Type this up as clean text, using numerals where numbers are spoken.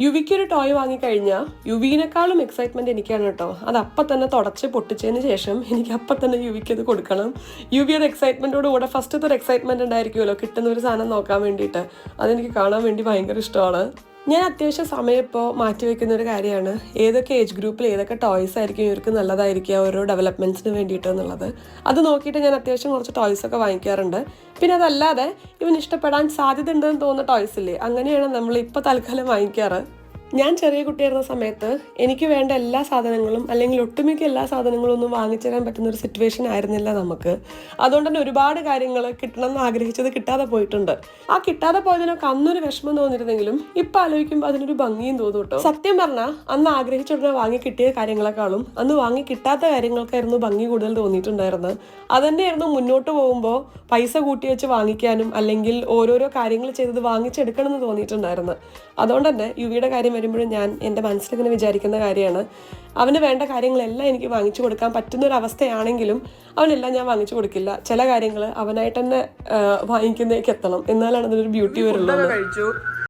യുവിക്ക് ഒരു toy വാങ്ങിക്കഴിഞ്ഞാൽ യുവിനേക്കാളും excitement എനിക്കാണ് കേട്ടോ. അത് അപ്പം തന്നെ തുടച്ച് പൊട്ടിച്ചതിന് ശേഷം എനിക്ക് അപ്പം തന്നെ യുവിക്ക് അത് കൊടുക്കണം. യുവി ഒരു എക്സൈറ്റ്മെൻറ്റോട് കൂടെ ഫസ്റ്റത്തെ ഒരു എക്സൈറ്റ്മെൻറ്റ് ഉണ്ടായിരിക്കുമല്ലോ കിട്ടുന്ന ഒരു സാധനം നോക്കാൻ വേണ്ടിയിട്ട്. അതെനിക്ക് കാണാൻ വേണ്ടി ഭയങ്കര ഇഷ്ടമാണ്. ഞാൻ അത്യാവശ്യം സമയം ഇപ്പോൾ മാറ്റിവെക്കുന്ന ഒരു കാര്യമാണ് ഏതൊക്കെ ഏജ് ഗ്രൂപ്പിൽ ഏതൊക്കെ ടോയ്സ് ആയിരിക്കും ഇവർക്ക് നല്ലതായിരിക്കുക ഓരോ ഡെവലപ്മെൻറ്റ്സിന് വേണ്ടിയിട്ട് എന്നുള്ളത്. അത് നോക്കിയിട്ട് ഞാൻ അത്യാവശ്യം കുറച്ച് ടോയ്സൊക്കെ വാങ്ങിക്കാറുണ്ട്. പിന്നെ അതല്ലാതെ ഇവൻ ഇഷ്ടപ്പെടാൻ സാധ്യത ഉണ്ടെന്ന് തോന്നുന്ന ടോയ്സ് ഇല്ലേ, അങ്ങനെയാണ് നമ്മൾ ഇപ്പോൾ തൽക്കാലം വാങ്ങിക്കാറ്. ഞാൻ ചെറിയ കുട്ടിയായിരുന്ന സമയത്ത് എനിക്ക് വേണ്ട എല്ലാ സാധനങ്ങളും അല്ലെങ്കിൽ ഒട്ടുമിക്ക എല്ലാ സാധനങ്ങളും ഒന്നും വാങ്ങിച്ചു തരാൻ പറ്റുന്ന ഒരു സിറ്റുവേഷൻ ആയിരുന്നില്ല നമുക്ക്. അതുകൊണ്ട് തന്നെ ഒരുപാട് കാര്യങ്ങൾ കിട്ടണം എന്ന് ആഗ്രഹിച്ചത് കിട്ടാതെ പോയിട്ടുണ്ട്. ആ കിട്ടാതെ പോയതിനൊക്കെ അന്നൊരു വിഷമം തോന്നിയിരുന്നെങ്കിലും ഇപ്പം ആലോചിക്കുമ്പോൾ അതിനൊരു ഭംഗിയും തോന്നും കേട്ടോ. സത്യം പറഞ്ഞാൽ അന്ന് ആഗ്രഹിച്ചുടനെ വാങ്ങി കിട്ടിയ കാര്യങ്ങളെക്കാളും അന്ന് വാങ്ങി കിട്ടാത്ത കാര്യങ്ങൾക്കായിരുന്നു ഭംഗി കൂടുതൽ തോന്നിയിട്ടുണ്ടായിരുന്നത്. അതുതന്നെയായിരുന്നു മുന്നോട്ട് പോകുമ്പോൾ പൈസ കൂട്ടി വെച്ച് വാങ്ങിക്കാനും അല്ലെങ്കിൽ ഓരോരോ കാര്യങ്ങൾ ചെയ്തത് വാങ്ങിച്ചെടുക്കണം എന്ന് തോന്നിയിട്ടുണ്ടായിരുന്നു. അതുകൊണ്ട് തന്നെ യുവിയുടെ കാര്യം വരുമ്പോഴും ഞാൻ എൻ്റെ മനസ്സിലിങ്ങനെ വിചാരിക്കുന്ന കാര്യമാണ്, അവന് വേണ്ട കാര്യങ്ങളെല്ലാം എനിക്ക് വാങ്ങിച്ചു കൊടുക്കാൻ പറ്റുന്നൊരവസ്ഥയാണെങ്കിലും അവനെല്ലാം ഞാൻ വാങ്ങിച്ചു കൊടുക്കില്ല. ചില കാര്യങ്ങൾ അവനായിട്ട് തന്നെ വാങ്ങിക്കുന്നതിലേക്ക് എത്തണം, എന്നാലാണ് അതിനൊരു ബ്യൂട്ടി വരുള്ളൂ.